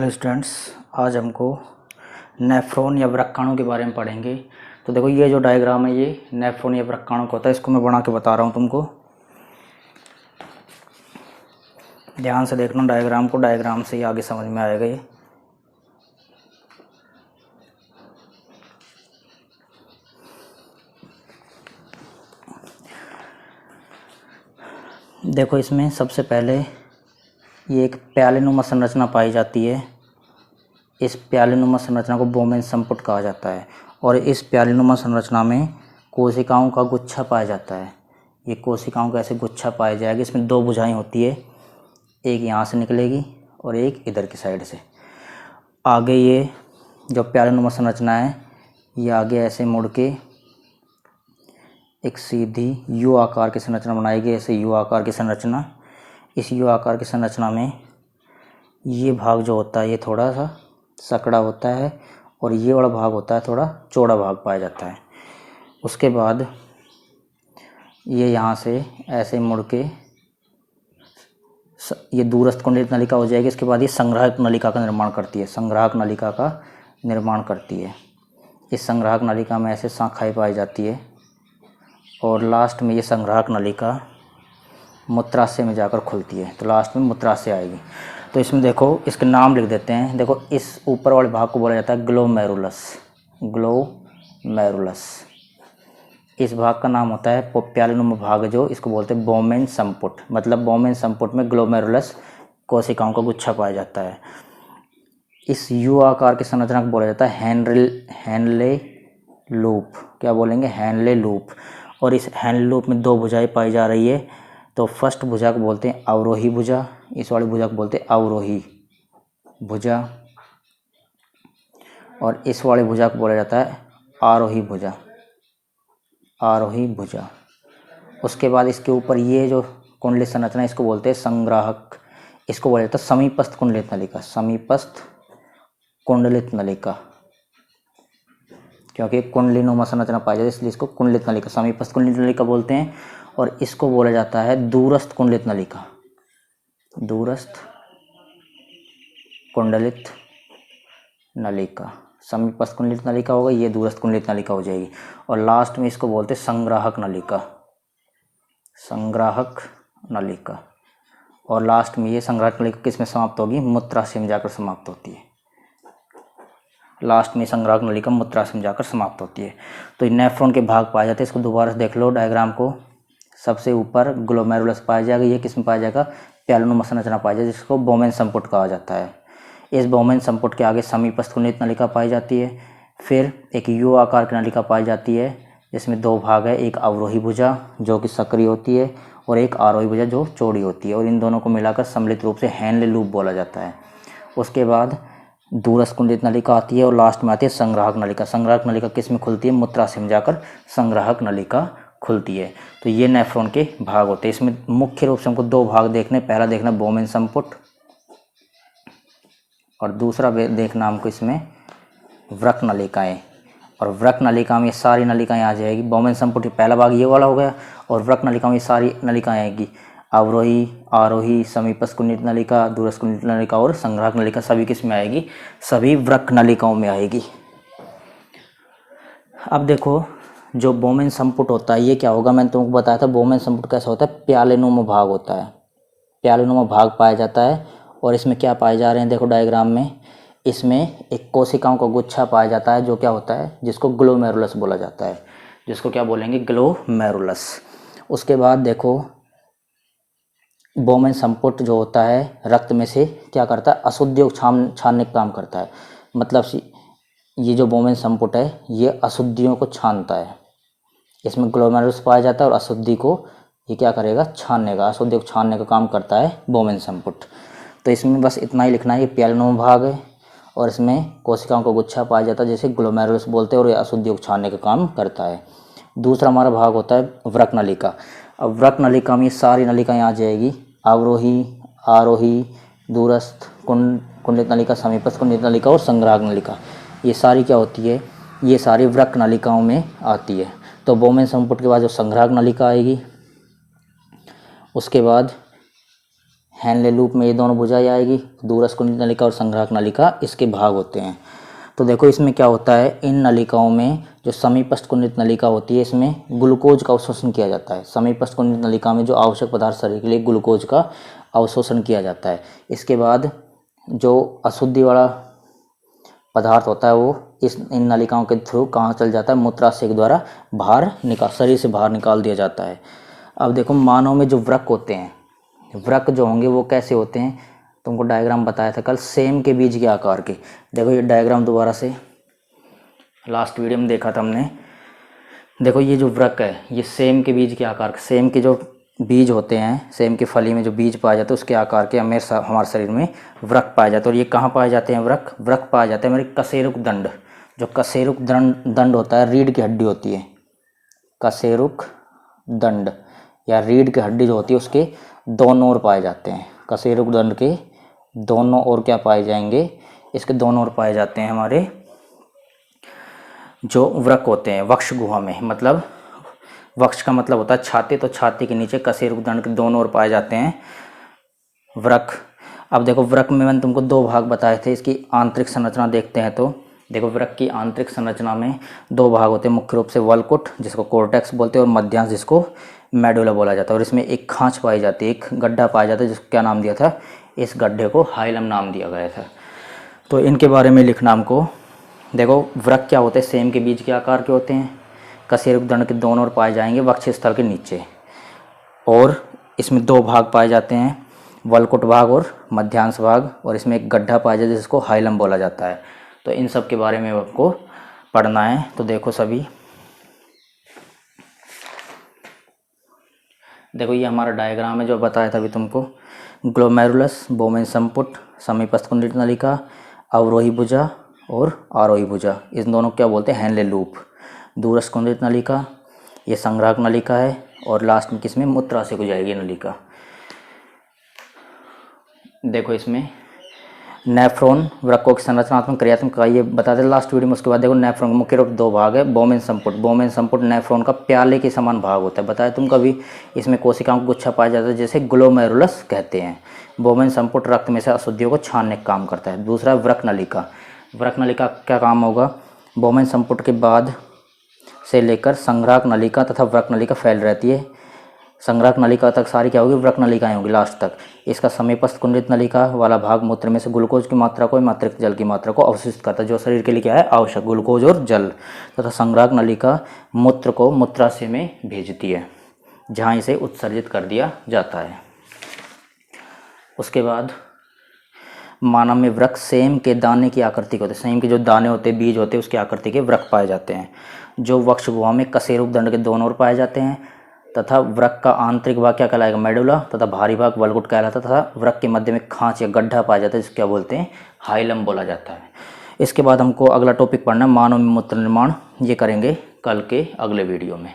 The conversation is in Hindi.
हेलो स्टूडेंट्स, आज हमको नेफ्रॉन या वृक्काणु के बारे में पढ़ेंगे। तो देखो, ये जो डायग्राम है ये नेफ्रॉन या वृक्काणु का होता है। इसको मैं बना के बता रहा हूँ तुमको, ध्यान से देखना डायग्राम को। डायग्राम से ही आगे समझ में आएगा ये। देखो, इसमें सबसे पहले ये एक प्यालेनुमा संरचना पाई जाती है। इस प्यालेनुमा संरचना को बोमेन संपुट कहा जाता है और इस प्यालेनुमा संरचना में कोशिकाओं का गुच्छा पाया जाता है। ये कोशिकाओं का ऐसे गुच्छा पाया जाएगा। इसमें दो भुजाएं होती है, एक यहाँ से निकलेगी और एक इधर की साइड से। आगे ये जो प्यालेनुमा संरचना है ये आगे ऐसे मुड़ के एक सीधी यू आकार की संरचना बनाएगी, ऐसे यू आकार की संरचना। इस यू आकार की संरचना में ये भाग जो होता है ये थोड़ा सा सकड़ा होता है और ये वाला भाग होता है थोड़ा चौड़ा भाग पाया जाता है। उसके बाद ये यहाँ से ऐसे मुड़ के ये दूरस्थ कुंडलित नलिका हो जाएगी। इसके बाद ये संग्राहक नलिका का निर्माण करती है, संग्राहक नलिका का निर्माण करती है। इस संग्राहक नलिका में ऐसे शाखाएं पाई जाती है और लास्ट में ये संग्राहक नलिका मूत्राशय में जाकर खुलती है। तो लास्ट में मूत्राशय आएगी। तो इसमें देखो, इसके नाम लिख देते हैं। देखो, इस ऊपर वाले भाग को बोला जाता है ग्लोमेरुलस। ग्लोमेरुलस इस भाग का नाम होता है प्यालेनुमा भाग, जो इसको बोलते हैं बोमेन संपुट। मतलब बोमेन संपुट में ग्लोमेरुलस कोशिकाओं का गुच्छा पाया जाता है। इस यू आकार की संरचना को बोला जाता है हेनले लूप। क्या बोलेंगे? Henle loop. और इस हेनले लूप में दो भुजाएं पाई जा रही है। तो फर्स्ट भुजा को बोलते हैं अवरोही भुजा, इस वाली भुजा को बोलते हैं अवरोही भुजा, और इस वाली भुजा को बोला जाता है आरोही भुजा, आरोही भुजा। उसके बाद इसके ऊपर ये जो कुंडलित संरचना इसको बोलते हैं संग्राहक। इसको बोला जाता है समीपस्थ कुंडलित नलिका, समीपस्थ कुंडलित नलिका, क्योंकि कुंडलीनुमा संरचना पाई जाती है इसलिए इसको कुंडलित नलिका, समीपस्थ कुंडलित नलिका बोलते हैं। और इसको बोला जाता है दूरस्थ कुंडलित नलिका, दूरस्थ कुंडलित नलिका। समीपस्थ कुंडलित नलिका होगा, ये दूरस्थ कुंडलित नलिका हो जाएगी। और लास्ट में इसको बोलते हैं संग्राहक नलिका, संग्राहक नलिका। और लास्ट में ये संग्राहक नलिका किस में समाप्त होगी? मूत्राशय में जाकर समाप्त होती है। लास्ट में संग्राहक नलिका मूत्राशय में जाकर समाप्त होती है। तो ये नेफ्रॉन के भाग पाए जाते हैं। इसको दोबारा से देख लो डायग्राम को। सबसे ऊपर ग्लोमेरुलस पाया जाएगा। ये किस में पाया जाएगा? प्यालेनुमा संरचना पाया जाएगा, जिसको बोमेन संपुट कहा जाता है। इस बोमेन संपुट के आगे समीपस्थ कुंडलित नलिका पाई जाती है। फिर एक यू आकार की नलिका पाई जाती है, जिसमें दो भाग है, एक अवरोही भुजा जो कि सक्रिय होती है और एक आरोही भुजा जो चौड़ी होती है। और इन दोनों को मिलाकर सम्मिलित रूप से हेनले लूप बोला जाता है। उसके बाद दूरस्थ कुंडलित नलिका आती है और लास्ट में आती है संग्राहक नलिका। संग्राहक नलिका किस में खुलती है? मूत्राशय में जाकर संग्राहक नलिका खुलती है। तो ये नेफ्रॉन के भाग होते हैं। इसमें मुख्य रूप से हमको दो भाग देखने, पहला देखना बोमेन संपुट और दूसरा देखना हमको इसमें वृक्क नलिकाएं। और वृक्क नलिका में ये सारी नलिकाएं आ जाएगी। बोमेन संपुट पहला भाग ये वाला हो गया और वृक्क नलिका में ये सारी नलिकाएं आएगी। अवरोही, आरोही, समीपस्थ कुंडलित नलिका, दूरस्थ कुंडलित नलिका और संग्राहक नलिका सभी किस में आएगी? सभी वृक्क नलिकाओं में आएगी। अब देखो, जो बोमेन संपुट होता है ये क्या होगा? मैंने तुमको बताया था बोमेन संपुट कैसा होता है? प्यालेनुमा भाग होता है, प्यालेनुमा भाग पाया जाता है। और इसमें क्या पाए जा रहे हैं? देखो डायग्राम में, इसमें एक कोशिकाओं का गुच्छा पाया जाता है जो क्या होता है? जिसको ग्लोमेरुलस बोला जाता है, जिसको क्या बोलेंगे? ग्लोमेरुलस। उसके बाद देखो, बोमेन संपुट जो होता है रक्त में से क्या करता है? अशुद्धियों को छानने का काम करता है। मतलब ये जो बोमेन संपुट है ये अशुद्धियों को छानता है। इसमें ग्लोमेरुलस पाया जाता है और अशुद्धि को ये क्या करेगा? छानने का, अशुद्धि को छानने का काम करता है बोमेन संपुट। तो इसमें बस इतना ही लिखना है, ये प्यालेनुमा भाग है और इसमें कोशिकाओं का गुच्छा पाया जाता है जैसे ग्लोमेरुलस बोलते हैं और ये अशुद्धियों को छानने का काम करता है। दूसरा हमारा भाग होता है वृक्क नलिका। अब वृक्क नलिका में सारी नलिकाएं आ जाएगी, अवरोही, आरोही, दूरस्थ कुंडलित नलिका, समीपस्थ कुंडलित नलिका और संग्राहक नलिका। ये सारी क्या होती है? ये सारी वृक्क नलिकाओं में आती है। तो बोमेन संपुट के बाद जो संग्राहक नलिका आएगी, उसके बाद हैनले लूप में ये दोनों भुजाएं आएगी। दूरस्थ कुंडलित नलिका और संग्राहक नलिका इसके भाग होते हैं। तो देखो इसमें क्या होता है, इन नलिकाओं में जो समीपस्थ कुंडलित नलिका होती है इसमें ग्लूकोज का अवशोषण किया जाता है। समीपस्थ कुंडलित नलिका में जो आवश्यक पदार्थ शरीर के लिए ग्लूकोज का अवशोषण किया जाता है। इसके बाद जो अशुद्धि वाला पदार्थ होता है वो इन नलिकाओं के थ्रू कहाँ चल जाता है, मूत्राशय के द्वारा बाहर शरीर से बाहर निकाल दिया जाता है। अब देखो मानव में जो वृक्क होते हैं, वृक्क जो होंगे वो कैसे होते हैं, तुमको डायग्राम बताया था कल, सेम के बीज के आकार के। देखो ये डायग्राम दोबारा से लास्ट वीडियो में देखा था हमने। देखो ये जो वृक्क है ये सेम के बीज के आकार, सेम के जो बीज होते हैं, सेम की फली में जो बीज पाए जाते हैं उसके आकार के हमारे शरीर में वृक्क पाए जाते हैं। और ये कहाँ पाए जाते हैं वृक्क पाए जाते हैं हमारे कशेरुक दंड। जो कशेरुक दंड होता है, रीढ़ की हड्डी होती है, कशेरुक दंड या रीढ़ की हड्डी जो होती है उसके दोनों ओर पाए जाते हैं। कशेरुक दंड के दोनों ओर क्या पाए जाएंगे, इसके दोनों ओर पाए जाते हैं हमारे जो वृक्क होते हैं वक्ष गुहा में। मतलब वक्ष का मतलब होता है छाती, तो छाती के नीचे कशेरुक दंड के दोनों ओर पाए जाते हैं वृक्क। अब देखो वृक्क में मैंने तुमको दो भाग बताए थे। इसकी आंतरिक संरचना देखते हैं तो देखो वृक्क की आंतरिक संरचना में दो भाग होते हैं मुख्य रूप से, वल्कुट जिसको कोर्टेक्स बोलते हैं और मध्यांश जिसको मेडुला बोला जाता है। और इसमें एक खांच पाई जाती है, एक गड्ढा पाया जाता है जिसको क्या नाम दिया था, इस गड्ढे को हाइलम नाम दिया गया था। तो इनके बारे में लिखना हमको। देखो वृक्क क्या होते हैं, सेम के बीज के आकार के होते हैं, कशेरुक दंड के दोनों ओर पाए जाएंगे वक्ष स्थल के नीचे। और इसमें दो भाग पाए जाते हैं, वल्कुट भाग और मध्यांश भाग। और इसमें एक गड्ढा पाया जाता है जिसको हाइलम बोला जाता है। तो इन सब के बारे में आपको पढ़ना है। तो देखो सभी, देखो ये हमारा डायग्राम है जो बताया था अभी तुमको। ग्लोमेरुलस, बोमेन संपुट, समीपस्थ कुंडलित नलिका, अवरोही भुजा और आरोही भुजा, इस दोनों को क्या बोलते हैं, हैनले लूप। दूरस्थ कुंडलित नलिका ये संग्राहक नलिका है और लास्ट में किसमें, मूत्राशय को जाएगी नलिका। देखो इसमें नेफ्रॉन, वृक्कों की संरचनात्मक क्रियात्मक का ये बताते लास्ट वीडियो में। उसके बाद देखो नेफ्रॉन का मुख्य रूप दो भाग है, बोमेन संपुट। बोमेन संपुट नेफ्रॉन का प्याले के समान भाग होता है, बताया तुम कभी। इसमें कोशिकाओं का गुच्छा पाया जाता है जैसे ग्लोमेरुलस कहते हैं। बोमेन संपुट रक्त में से अशुद्धियों को छानने का काम करता है। दूसरा वृक्क नलिका। वृक्क नलिका क्या काम होगा, बोमेन संपुट के बाद से लेकर संग्राहक नलिका तथा वृक्क नलिका फैल रहती है। संग्राहक नलिका तक सारी क्या होगी, वृक्क नलिकाएं होगी लास्ट तक। इसका समीपस्थ कुंडलित नलिका वाला भाग मूत्र में से ग्लूकोज की मात्रा को, अतिरिक्त जल की मात्रा को अवशोषित करता है, जो शरीर के लिए क्या है आवश्यक, ग्लूकोज और जल। तथा संग्राहक नलिका मूत्र को मूत्राशय में भेजती है जहाँ इसे उत्सर्जित कर दिया जाता है। उसके बाद मानव में वृक्क सेम के दाने की आकृति के होते हैं। सेम के जो दाने होते हैं, बीज होते हैं, उसकी आकृति के वृक्क पाए जाते हैं, जो वक्ष गुहा में कशेरुक दंड के दोनों ओर पाए जाते हैं। तथा वृक्क का आंतरिक भाग क्या कहलाएगा, मेडुला, तथा भारी भाग वल्कुट कहलाता है। तथा वृक्क के मध्य में खांच या गड्ढा पाया जाता है जिसको क्या बोलते हैं, हाइलम बोला जाता है। इसके बाद हमको अगला टॉपिक पढ़ना है मानव में मूत्र निर्माण। ये करेंगे कल के अगले वीडियो में।